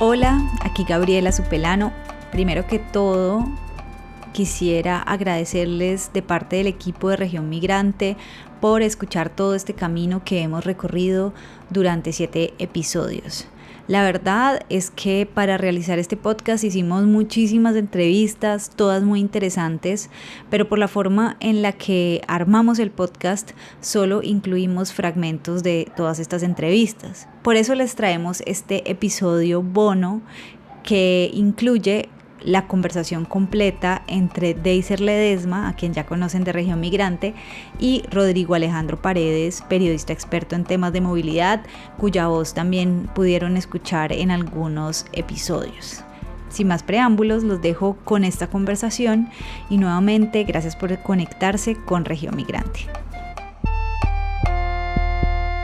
Hola, aquí Gabriela Supelano. Primero que todo, quisiera agradecerles de parte del equipo de Región Migrante por escuchar todo este camino que hemos recorrido durante 7 episodios. La verdad es que para realizar este podcast hicimos muchísimas entrevistas, todas muy interesantes, pero por la forma en la que armamos el podcast solo incluimos fragmentos de todas estas entrevistas. Por eso les traemos este episodio bono que incluye la conversación completa entre Deiser Ledesma, a quien ya conocen de Región Migrante, y Rodrigo Alejandro Paredes, periodista experto en temas de movilidad, cuya voz también pudieron escuchar en algunos episodios. Sin más preámbulos, los dejo con esta conversación y nuevamente gracias por conectarse con Región Migrante.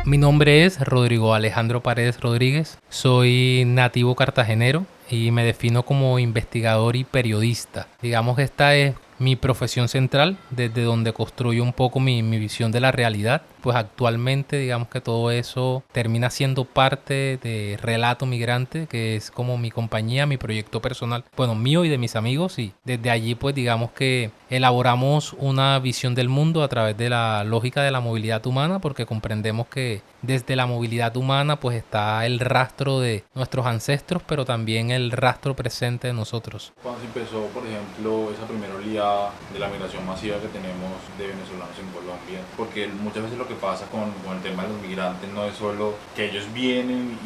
Mi nombre es Rodrigo Alejandro Paredes Rodríguez, soy nativo cartagenero y me defino como investigador y periodista. Digamos que esta es mi profesión central, desde donde construyo un poco mi visión de la realidad. Pues actualmente digamos que todo eso termina siendo parte de Relato Migrante, que es como mi compañía, mi proyecto personal, bueno, mío y de mis amigos, y desde allí pues digamos que elaboramos una visión del mundo a través de la lógica de la movilidad humana, porque comprendemos que desde la movilidad humana pues está el rastro de nuestros ancestros, pero también el rastro presente de nosotros. Cuando se empezó, por ejemplo, esa primera oleada de la migración masiva que tenemos de venezolanos en Colombia, porque muchas veces lo que pasa con el tema de los migrantes no es solo que ellos vienen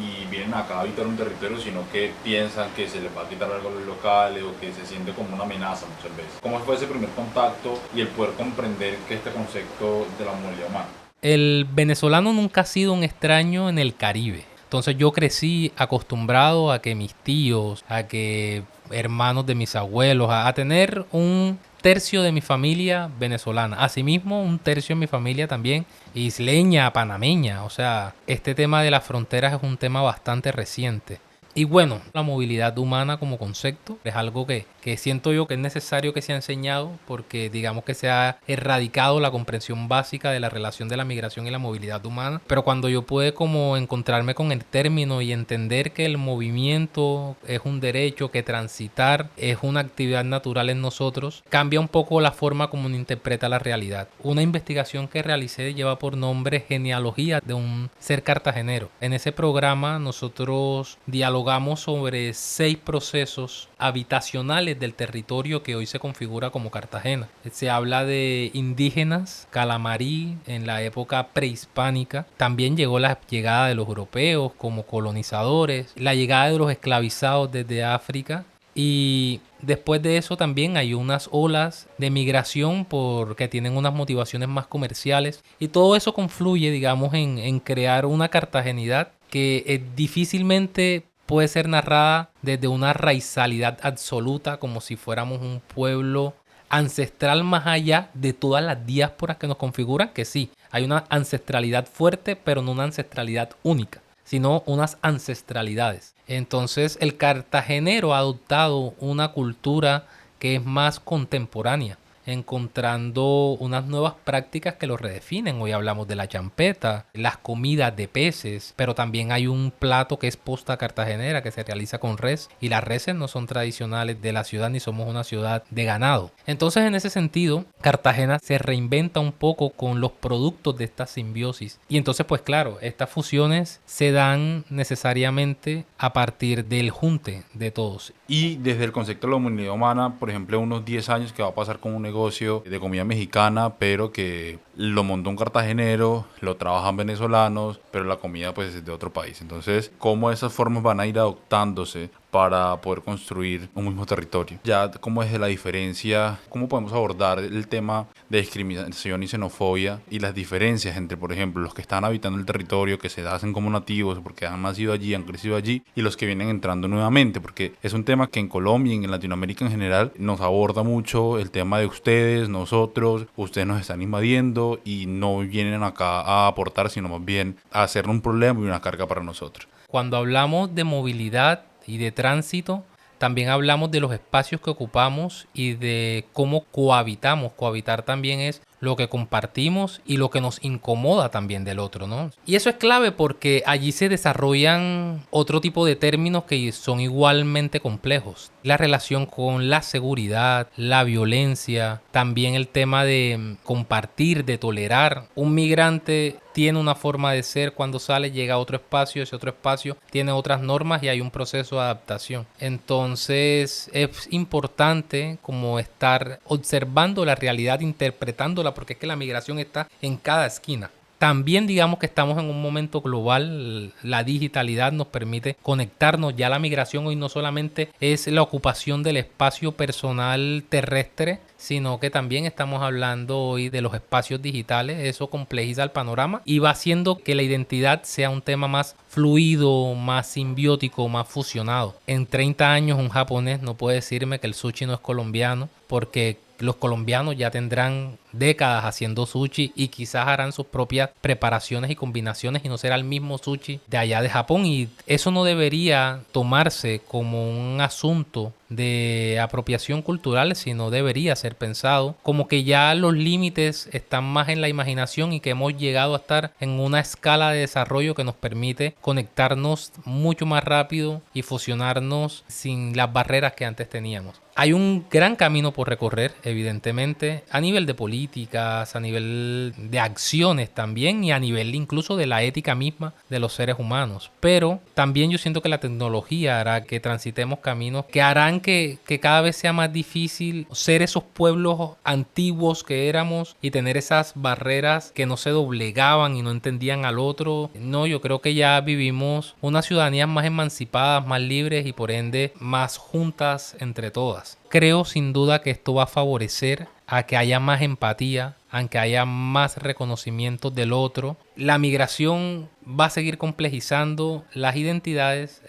acá a habitar un territorio, sino que piensan que se les va a quitar algo a los locales o que se siente como una amenaza muchas veces. ¿Cómo fue ese primer contacto y el poder comprender que este concepto de la movilidad humana? El venezolano nunca ha sido un extraño en el Caribe. Entonces yo crecí acostumbrado a que mis tíos, a que hermanos de mis abuelos, a tener un tercio de mi familia venezolana. Asimismo, un tercio de mi familia también isleña, panameña. O sea, este tema de las fronteras es un tema bastante reciente. Y bueno, la movilidad humana como concepto es algo que siento yo que es necesario que sea enseñado, porque digamos que se ha erradicado la comprensión básica de la relación de la migración y la movilidad humana. Pero cuando yo pude como encontrarme con el término y entender que el movimiento es un derecho, que transitar es una actividad natural en nosotros, cambia un poco la forma como uno interpreta la realidad. Una investigación que realicé lleva por nombre Genealogía de un ser cartagenero. En ese programa nosotros dialogamos sobre 6 procesos habitacionales del territorio que hoy se configura como Cartagena. Se habla de indígenas, calamarí en la época prehispánica. También llegó la llegada de los europeos como colonizadores, la llegada de los esclavizados desde África. Y después de eso también hay unas olas de migración porque tienen unas motivaciones más comerciales. Y todo eso confluye, digamos, en crear una cartagenidad que difícilmente puede ser narrada desde una raizalidad absoluta, como si fuéramos un pueblo ancestral más allá de todas las diásporas que nos configuran, que sí, hay una ancestralidad fuerte, pero no una ancestralidad única, sino unas ancestralidades. Entonces el cartagenero ha adoptado una cultura que es más contemporánea, encontrando unas nuevas prácticas que lo redefinen. Hoy hablamos de la champeta, las comidas de peces, pero también hay un plato que es posta cartagenera que se realiza con res, y las reses no son tradicionales de la ciudad ni somos una ciudad de ganado. Entonces en ese sentido Cartagena se reinventa un poco con los productos de esta simbiosis, y entonces pues claro, estas fusiones se dan necesariamente a partir del junte de todos. Y desde el concepto de la movilidad humana, por ejemplo, unos 10 años que va a pasar con un negocio de comida mexicana, pero que lo montó un cartagenero, lo trabajan venezolanos, pero la comida pues es de otro país. Entonces, ¿cómo esas formas van a ir adoptándose para poder construir un mismo territorio? Ya, ¿cómo es la diferencia? ¿Cómo podemos abordar el tema de discriminación y xenofobia y las diferencias entre, por ejemplo, los que están habitando el territorio, que se hacen como nativos porque han nacido allí, han crecido allí, y los que vienen entrando nuevamente? Porque es un tema que en Colombia y en Latinoamérica en general nos aborda mucho el tema de ustedes, nosotros, ustedes nos están invadiendo y no vienen acá a aportar, sino más bien a hacer un problema y una carga para nosotros. Cuando hablamos de movilidad y de tránsito, también hablamos de los espacios que ocupamos y de cómo cohabitamos. Cohabitar también es lo que compartimos y lo que nos incomoda también del otro, ¿no? Y eso es clave porque allí se desarrollan otro tipo de términos que son igualmente complejos. La relación con la seguridad, la violencia, también el tema de compartir, de tolerar. Un migrante tiene una forma de ser cuando sale, llega a otro espacio, ese otro espacio tiene otras normas y hay un proceso de adaptación. Entonces es importante como estar observando la realidad, interpretándola, porque es que la migración está en cada esquina. También digamos que estamos en un momento global, la digitalidad nos permite conectarnos, ya la migración hoy no solamente es la ocupación del espacio personal terrestre, sino que también estamos hablando hoy de los espacios digitales. Eso complejiza el panorama y va haciendo que la identidad sea un tema más fluido, más simbiótico, más fusionado. En 30 años un japonés no puede decirme que el sushi no es colombiano, porque los colombianos ya tendrán décadas haciendo sushi y quizás harán sus propias preparaciones y combinaciones y no será el mismo sushi de allá de Japón, y eso no debería tomarse como un asunto de apropiación cultural, sino debería ser pensado como que ya los límites están más en la imaginación y que hemos llegado a estar en una escala de desarrollo que nos permite conectarnos mucho más rápido y fusionarnos sin las barreras que antes teníamos. Hay un gran camino por recorrer, evidentemente, a nivel de políticas, a nivel de acciones también y a nivel incluso de la ética misma de los seres humanos. Pero también yo siento que la tecnología hará que transitemos caminos que harán que cada vez sea más difícil ser esos pueblos antiguos que éramos y tener esas barreras que no se doblegaban y no entendían al otro. No, yo creo que ya vivimos unas ciudadanías más emancipadas, más libres y por ende más juntas entre todas. Creo sin duda que esto va a favorecer a que haya más empatía, a que haya más reconocimiento del otro. La migración va a seguir complejizando las identidades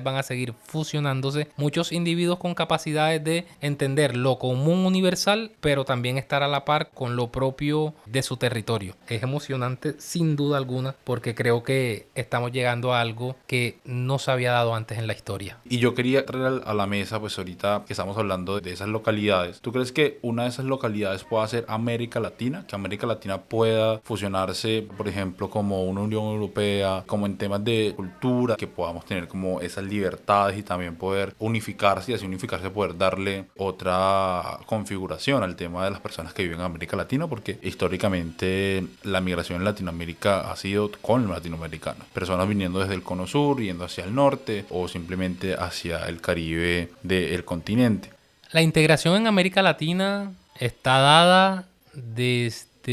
van a seguir fusionándose. Muchos individuos con capacidades de entender lo común universal, pero también estar a la par con lo propio de su territorio. Es emocionante sin duda alguna porque creo que estamos llegando a algo que no se había dado antes en la historia. Y yo quería traer a la mesa, pues ahorita que estamos hablando de esas localidades, ¿tú crees que una de esas localidades pueda ser América Latina? Que América Latina pueda fusionarse, por ejemplo, como una Unión Europea, como en temas de cultura, que podamos tener como esas libertades y también poder unificarse y así unificarse poder darle otra configuración al tema de las personas que viven en América Latina, porque históricamente la migración en Latinoamérica ha sido con latinoamericanos, personas viniendo desde el cono sur, yendo hacia el norte o simplemente hacia el Caribe del continente. La integración en América Latina está dada desde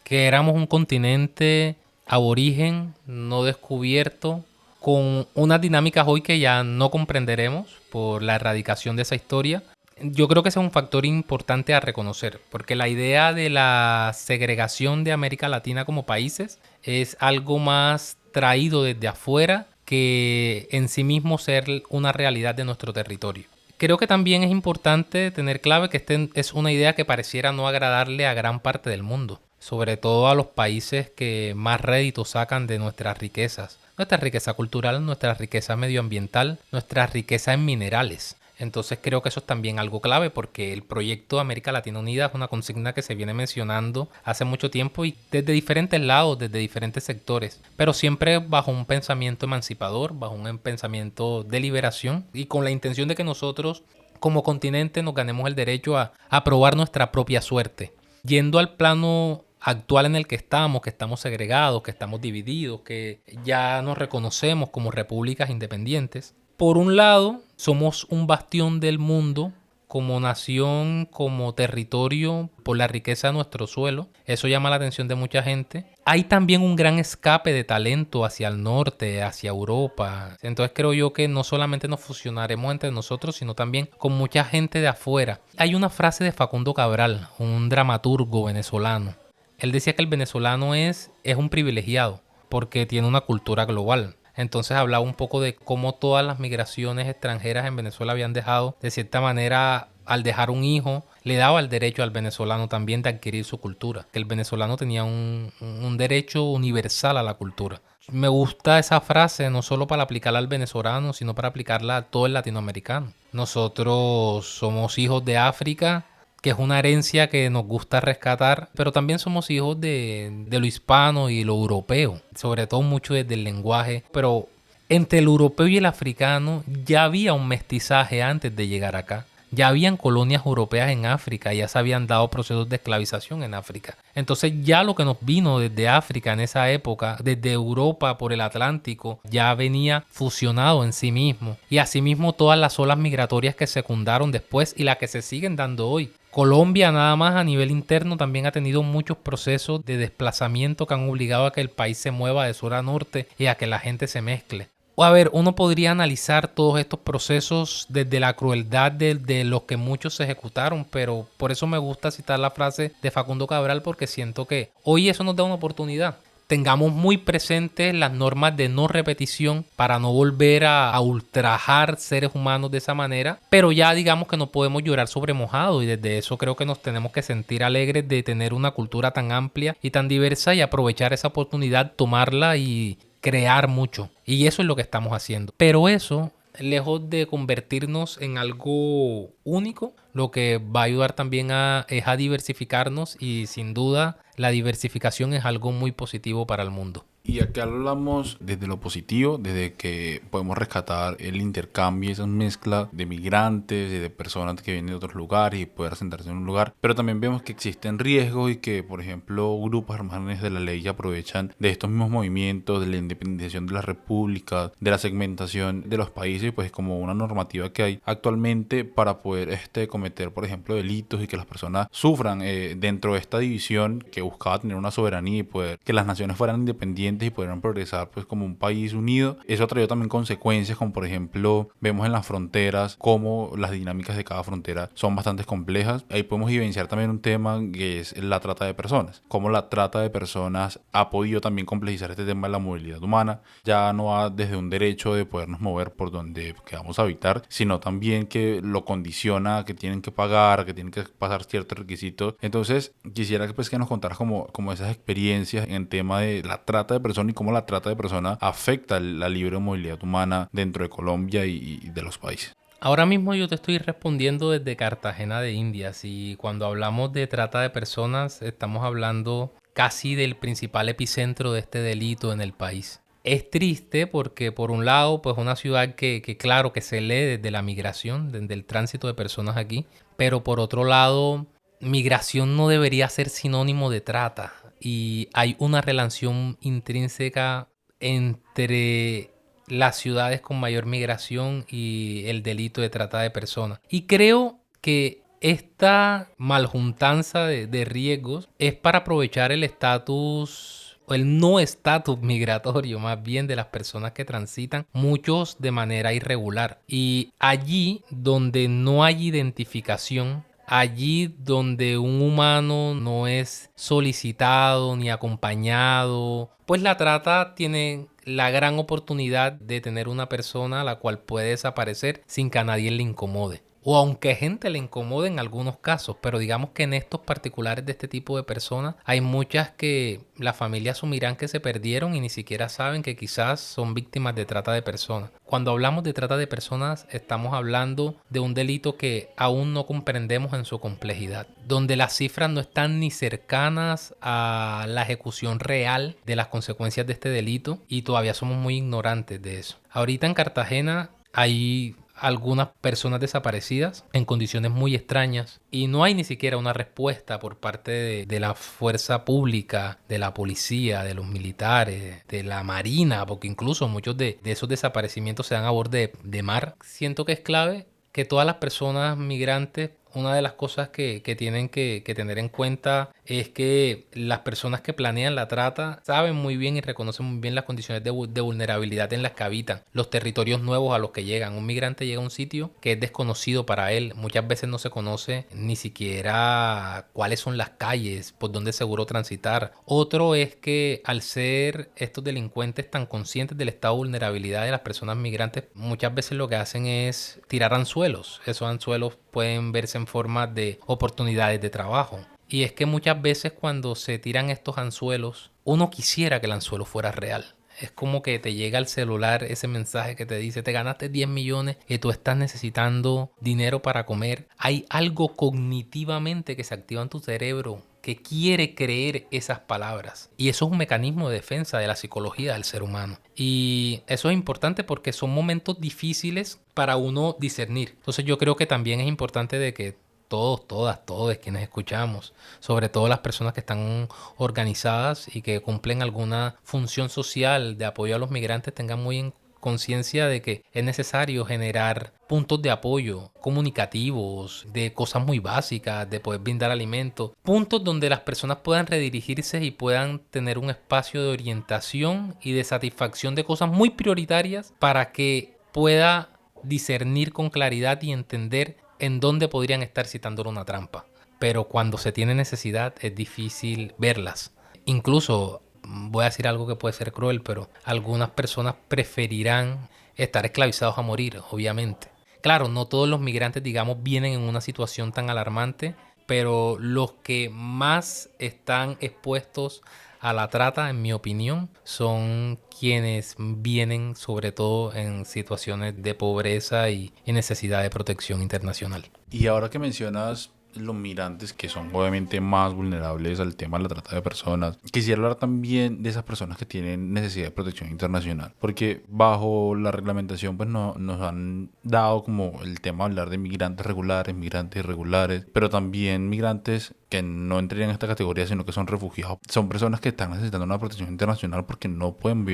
que éramos un continente aborigen, no descubierto, con unas dinámicas hoy que ya no comprenderemos por la erradicación de esa historia. Yo creo que ese es un factor importante a reconocer, porque la idea de la segregación de América Latina como países es algo más traído desde afuera que en sí mismo ser una realidad de nuestro territorio. Creo que también es importante tener clave que esta es una idea que pareciera no agradarle a gran parte del mundo, sobre todo a los países que más rédito sacan de nuestras riquezas. Nuestra riqueza cultural, nuestra riqueza medioambiental, nuestra riqueza en minerales. Entonces creo que eso es también algo clave porque el proyecto América Latina Unida es una consigna que se viene mencionando hace mucho tiempo y desde diferentes lados, desde diferentes sectores, pero siempre bajo un pensamiento emancipador, bajo un pensamiento de liberación y con la intención de que nosotros como continente nos ganemos el derecho a probar nuestra propia suerte. Yendo al plano actual en el que estamos segregados, que estamos divididos, que ya nos reconocemos como repúblicas independientes. Por un lado, somos un bastión del mundo como nación, como territorio, por la riqueza de nuestro suelo. Eso llama la atención de mucha gente. Hay también un gran escape de talento hacia el norte, hacia Europa. Entonces creo yo que no solamente nos fusionaremos entre nosotros, sino también con mucha gente de afuera. Hay una frase de Facundo Cabral, un dramaturgo venezolano. Él decía que el venezolano es un privilegiado porque tiene una cultura global. Entonces hablaba un poco de cómo todas las migraciones extranjeras en Venezuela habían dejado, de cierta manera, al dejar un hijo, le daba el derecho al venezolano también de adquirir su cultura. Que el venezolano tenía un derecho universal a la cultura. Me gusta esa frase no solo para aplicarla al venezolano, sino para aplicarla a todo el latinoamericano. Nosotros somos hijos de África, que es una herencia que nos gusta rescatar, pero también somos hijos de lo hispano y lo europeo, sobre todo mucho desde el lenguaje, pero entre el europeo y el africano ya había un mestizaje antes de llegar acá. Ya habían colonias europeas en África, ya se habían dado procesos de esclavización en África. Entonces ya lo que nos vino desde África en esa época, desde Europa por el Atlántico, ya venía fusionado en sí mismo. Y asimismo todas las olas migratorias que secundaron después y las que se siguen dando hoy. Colombia nada más a nivel interno también ha tenido muchos procesos de desplazamiento que han obligado a que el país se mueva de sur a norte y a que la gente se mezcle. A ver, uno podría analizar todos estos procesos desde la crueldad de los que muchos se ejecutaron, pero por eso me gusta citar la frase de Facundo Cabral, porque siento que hoy eso nos da una oportunidad. Tengamos muy presentes las normas de no repetición para no volver a ultrajar seres humanos de esa manera, pero ya digamos que no podemos llorar sobre mojado, y desde eso creo que nos tenemos que sentir alegres de tener una cultura tan amplia y tan diversa y aprovechar esa oportunidad, tomarla y crear mucho. Y eso es lo que estamos haciendo. Pero eso, lejos de convertirnos en algo único, lo que va a ayudar también es a diversificarnos, y sin duda la diversificación es algo muy positivo para el mundo. Y acá hablamos desde lo positivo, desde que podemos rescatar el intercambio, esas mezclas de migrantes, de personas que vienen de otros lugares y poder sentarse en un lugar. Pero también vemos que existen riesgos y que, por ejemplo, grupos armados de la ley aprovechan de estos mismos movimientos, de la independización de las repúblicas, de la segmentación de los países, pues como una normativa que hay actualmente para poder cometer, por ejemplo, delitos y que las personas sufran dentro de esta división que buscaba tener una soberanía y poder que las naciones fueran independientes y pudieran progresar pues como un país unido. Eso ha traído también consecuencias, como por ejemplo vemos en las fronteras cómo las dinámicas de cada frontera son bastante complejas. Ahí podemos evidenciar también un tema que es la trata de personas, cómo la trata de personas ha podido también complejizar este tema de la movilidad humana. Ya no va desde un derecho de podernos mover por donde queramos habitar, sino también que lo condiciona, que tienen que pagar, que tienen que pasar ciertos requisitos. Entonces quisiera que nos contaras como esas experiencias en tema de la trata de personas y cómo la trata de personas afecta la libre movilidad humana dentro de Colombia y de los países. Ahora mismo yo te estoy respondiendo desde Cartagena de Indias, y cuando hablamos de trata de personas estamos hablando casi del principal epicentro de este delito en el país. Es triste porque por un lado pues una ciudad que claro que se lee desde la migración, desde el tránsito de personas aquí, pero por otro lado migración no debería ser sinónimo de trata. Y hay una relación intrínseca entre las ciudades con mayor migración y el delito de trata de personas. Y creo que esta maljuntanza de riesgos es para aprovechar el estatus, o el no estatus migratorio más bien, de las personas que transitan, muchos de manera irregular. Y allí donde no hay identificación, allí donde un humano no es solicitado ni acompañado, pues la trata tiene la gran oportunidad de tener una persona a la cual puede desaparecer sin que a nadie le incomode. O aunque gente le incomode en algunos casos, pero digamos que en estos particulares de este tipo de personas hay muchas que las familias asumirán que se perdieron y ni siquiera saben que quizás son víctimas de trata de personas. Cuando hablamos de trata de personas estamos hablando de un delito que aún no comprendemos en su complejidad, donde las cifras no están ni cercanas a la ejecución real de las consecuencias de este delito y todavía somos muy ignorantes de eso. Ahorita en Cartagena hay algunas personas desaparecidas en condiciones muy extrañas y no hay ni siquiera una respuesta por parte de la fuerza pública, de la policía, de los militares, de la marina, porque incluso muchos de esos desaparecimientos se dan a borde de mar. Siento que es clave que todas las personas migrantes, una de las cosas que tienen que tener en cuenta es que las personas que planean la trata saben muy bien y reconocen muy bien las condiciones de vulnerabilidad en las que habitan, los territorios nuevos a los que llegan. Un migrante llega a un sitio que es desconocido para él. Muchas veces no se conoce ni siquiera cuáles son las calles por donde es seguro transitar. Otro es que al ser estos delincuentes tan conscientes del estado de vulnerabilidad de las personas migrantes, muchas veces lo que hacen es tirar anzuelos. Esos anzuelos pueden verse en forma de oportunidades de trabajo. Y es que muchas veces cuando se tiran estos anzuelos, uno quisiera que el anzuelo fuera real. Es como que te llega al celular ese mensaje que te dice, te ganaste 10 millones y tú estás necesitando dinero para comer. Hay algo cognitivamente que se activa en tu cerebro que quiere creer esas palabras. Y eso es un mecanismo de defensa de la psicología del ser humano. Y eso es importante porque son momentos difíciles para uno discernir. Entonces yo creo que también es importante de que todos, todas, todos quienes escuchamos, sobre todo las personas que están organizadas y que cumplen alguna función social de apoyo a los migrantes, tengan muy en conciencia de que es necesario generar puntos de apoyo comunicativos, de cosas muy básicas, de poder brindar alimentos, puntos donde las personas puedan redirigirse y puedan tener un espacio de orientación y de satisfacción de cosas muy prioritarias para que pueda discernir con claridad y entender en dónde podrían estar citándole una trampa. Pero cuando se tiene necesidad es difícil verlas. Incluso voy a decir algo que puede ser cruel, pero algunas personas preferirán estar esclavizados a morir, obviamente. Claro, no todos los migrantes, digamos, vienen en una situación tan alarmante, pero los que más están expuestos a la trata, en mi opinión, son quienes vienen sobre todo en situaciones de pobreza y necesidad de protección internacional. Y ahora que mencionas los migrantes que son obviamente más vulnerables al tema de la trata de personas, quisiera hablar también de esas personas que tienen necesidad de protección internacional, porque bajo la reglamentación pues nos han dado como el tema de hablar de migrantes regulares, migrantes irregulares, pero también migrantes que no entrarían en esta categoría, sino que son refugiados. Son personas que están necesitando una protección internacional porque no pueden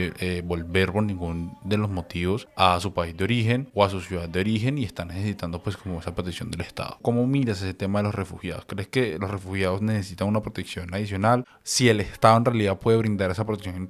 volver por ningún de los motivos a su país de origen o a su ciudad de origen y están necesitando pues como esa protección del Estado. ¿Cómo miras ese tema de los refugiados? ¿Crees que los refugiados necesitan una protección adicional? Si el Estado en realidad puede brindar esa protección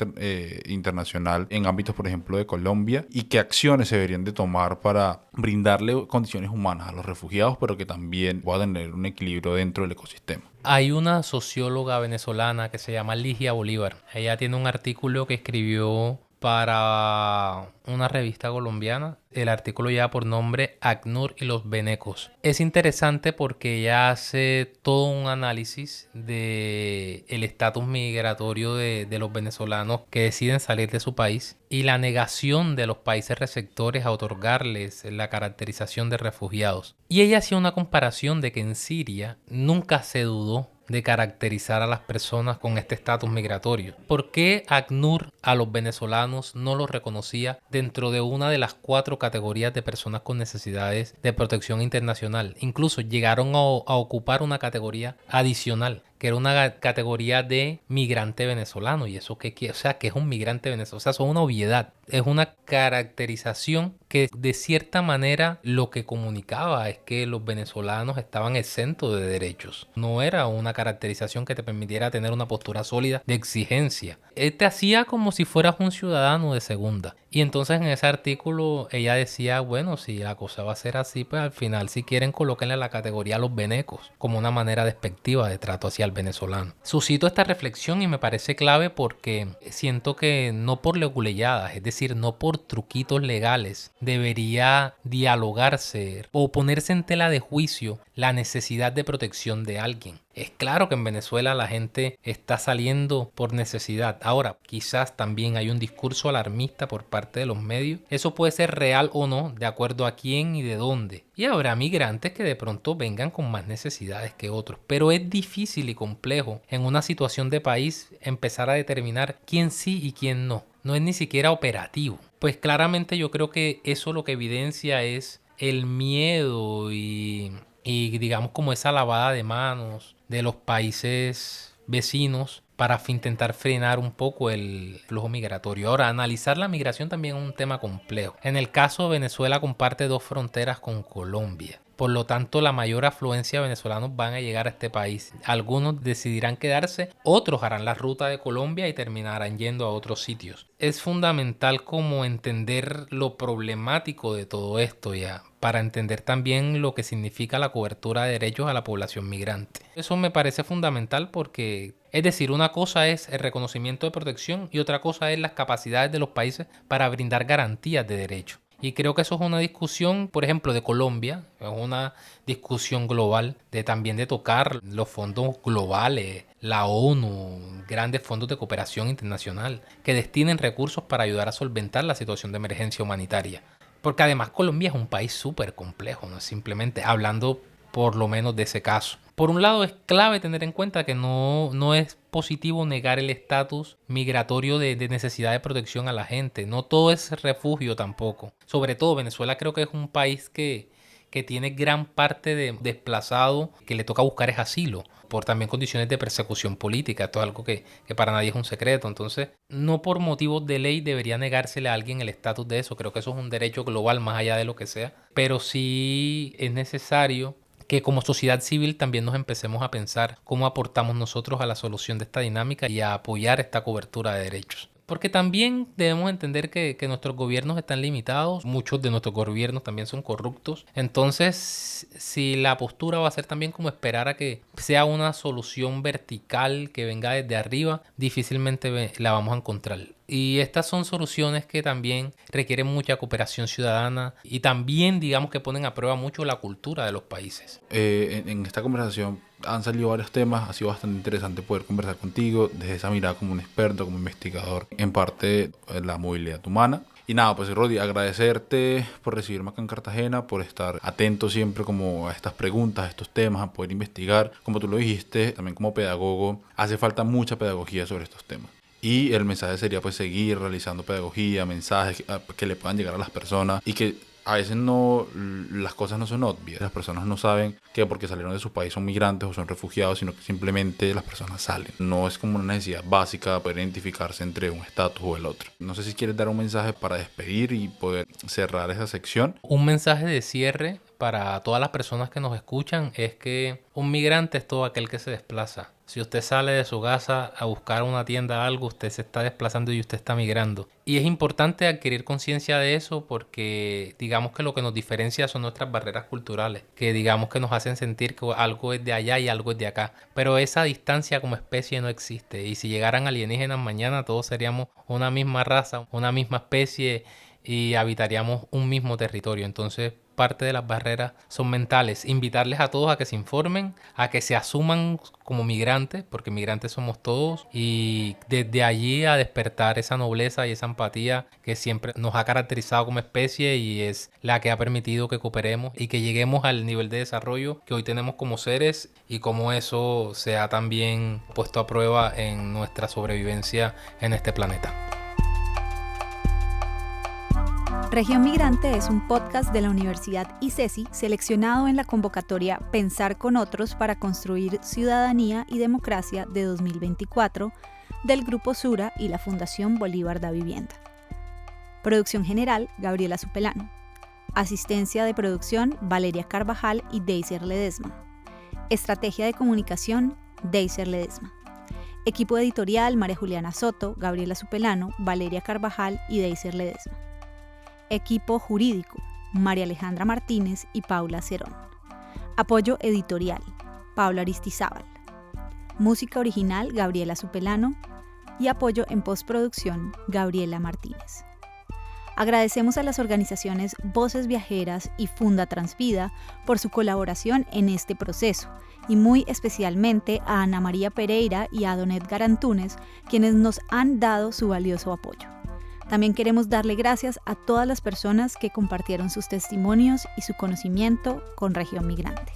internacional en ámbitos, por ejemplo, de Colombia, ¿y qué acciones se deberían de tomar para brindarle condiciones humanas a los refugiados, pero que también pueda tener un equilibrio dentro del ecosistema? Hay una socióloga venezolana que se llama Ligia Bolívar. Ella tiene un artículo que escribió para una revista colombiana. El artículo lleva por nombre ACNUR y los venecos. Es interesante porque ella hace todo un análisis de el estatus migratorio de los venezolanos que deciden salir de su país y la negación de los países receptores a otorgarles la caracterización de refugiados. Y ella hacía una comparación de que en Siria nunca se dudó de caracterizar a las personas con este estatus migratorio. ¿Por qué ACNUR a los venezolanos no los reconocía dentro de una de las 4 categorías de personas con necesidades de protección internacional? Incluso llegaron a ocupar una categoría adicional, que era una categoría de migrante venezolano. ¿Y eso qué quiere? O sea, que es un migrante venezolano. O sea, son una obviedad. Es una caracterización que de cierta manera lo que comunicaba es que los venezolanos estaban exentos de derechos. No era una caracterización que te permitiera tener una postura sólida de exigencia. Te hacía como si fueras un ciudadano de segunda. Y entonces en ese artículo ella decía, bueno, si la cosa va a ser así, pues al final si quieren colóquenle la categoría a los venecos, como una manera despectiva de trato hacia el venezolano. Suscito esta reflexión y me parece clave porque siento que no por leguleyadas, es decir, no por truquitos legales, debería dialogarse o ponerse en tela de juicio la necesidad de protección de alguien. Es claro que en Venezuela la gente está saliendo por necesidad. Ahora, quizás también hay un discurso alarmista por parte de los medios. Eso puede ser real o no, de acuerdo a quién y de dónde. Y habrá migrantes que de pronto vengan con más necesidades que otros. Pero es difícil y complejo en una situación de país empezar a determinar quién sí y quién no. No es ni siquiera operativo. Pues claramente yo creo que eso lo que evidencia es el miedo y digamos como esa lavada de manos de los países vecinos para intentar frenar un poco el flujo migratorio. Ahora, analizar la migración también es un tema complejo. En el caso de Venezuela comparte 2 fronteras con Colombia. Por lo tanto, la mayor afluencia de venezolanos van a llegar a este país. Algunos decidirán quedarse, otros harán la ruta de Colombia y terminarán yendo a otros sitios. Es fundamental como entender lo problemático de todo esto ya, para entender también lo que significa la cobertura de derechos a la población migrante. Eso me parece fundamental porque, es decir, una cosa es el reconocimiento de protección y otra cosa es las capacidades de los países para brindar garantías de derechos. Y creo que eso es una discusión, por ejemplo, de Colombia, es una discusión global también de tocar los fondos globales, la ONU, grandes fondos de cooperación internacional que destinen recursos para ayudar a solventar la situación de emergencia humanitaria. Porque además Colombia es un país súper complejo, no es simplemente hablando por lo menos de ese caso. Por un lado es clave tener en cuenta que no es positivo negar el estatus migratorio de necesidad de protección a la gente. No todo es refugio tampoco. Sobre todo Venezuela creo que es un país que tiene gran parte de desplazado que le toca buscar es asilo por también condiciones de persecución política. Esto es algo que para nadie es un secreto. Entonces, no por motivos de ley debería negársele a alguien el estatus de eso. Creo que eso es un derecho global más allá de lo que sea. Pero sí es necesario que como sociedad civil también nos empecemos a pensar cómo aportamos nosotros a la solución de esta dinámica y a apoyar esta cobertura de derechos. Porque también debemos entender que nuestros gobiernos están limitados, muchos de nuestros gobiernos también son corruptos. Entonces, si la postura va a ser también como esperar a que sea una solución vertical que venga desde arriba, difícilmente la vamos a encontrar. Y estas son soluciones que también requieren mucha cooperación ciudadana y también digamos que ponen a prueba mucho la cultura de los países. En esta conversación han salido varios temas, ha sido bastante interesante poder conversar contigo desde esa mirada como un experto, como investigador en parte de la movilidad humana. Y nada, pues Rodi, agradecerte por recibirme acá en Cartagena, por estar atento siempre como a estas preguntas, a estos temas, a poder investigar. Como tú lo dijiste, también como pedagogo, hace falta mucha pedagogía sobre estos temas. Y el mensaje sería pues seguir realizando pedagogía, mensajes que le puedan llegar a las personas y que a veces las cosas no son obvias. Las personas no saben que porque salieron de su país son migrantes o son refugiados, sino que simplemente las personas salen. No es como una necesidad básica poder identificarse entre un estatus o el otro. No sé si quieres dar un mensaje para despedir y poder cerrar esa sección. Un mensaje de cierre para todas las personas que nos escuchan es que un migrante es todo aquel que se desplaza. Si usted sale de su casa a buscar una tienda o algo, usted se está desplazando y usted está migrando. Y es importante adquirir conciencia de eso porque digamos que lo que nos diferencia son nuestras barreras culturales, que digamos que nos hacen sentir que algo es de allá y algo es de acá. Pero esa distancia como especie no existe. Y si llegaran alienígenas mañana, todos seríamos una misma raza, una misma especie y habitaríamos un mismo territorio. Entonces, parte de las barreras son mentales. Invitarles a todos a que se informen, a que se asuman como migrantes, porque migrantes somos todos, y desde allí a despertar esa nobleza y esa empatía que siempre nos ha caracterizado como especie y es la que ha permitido que cooperemos y que lleguemos al nivel de desarrollo que hoy tenemos como seres y cómo eso se ha también puesto a prueba en nuestra sobrevivencia en este planeta. Región Migrante es un podcast de la Universidad ICESI seleccionado en la convocatoria Pensar con Otros para construir ciudadanía y democracia de 2024 del Grupo Sura y la Fundación Bolívar da Vivienda. Producción general, Gabriela Supelano. Asistencia de producción, Valeria Carvajal y Deiser Ledesma. Estrategia de comunicación, Deiser Ledesma. Equipo editorial, María Juliana Soto, Gabriela Supelano, Valeria Carvajal y Deiser Ledesma. Equipo jurídico, María Alejandra Martínez y Paula Cerón. Apoyo editorial, Paula Aristizábal. Música original, Gabriela Supelano. Y apoyo en postproducción, Gabriela Martínez. Agradecemos a las organizaciones Voces Viajeras y Funda Transvida por su colaboración en este proceso y muy especialmente a Ana María Pereira y a Don Edgar Antunes, quienes nos han dado su valioso apoyo. También queremos darle gracias a todas las personas que compartieron sus testimonios y su conocimiento con Región Migrante.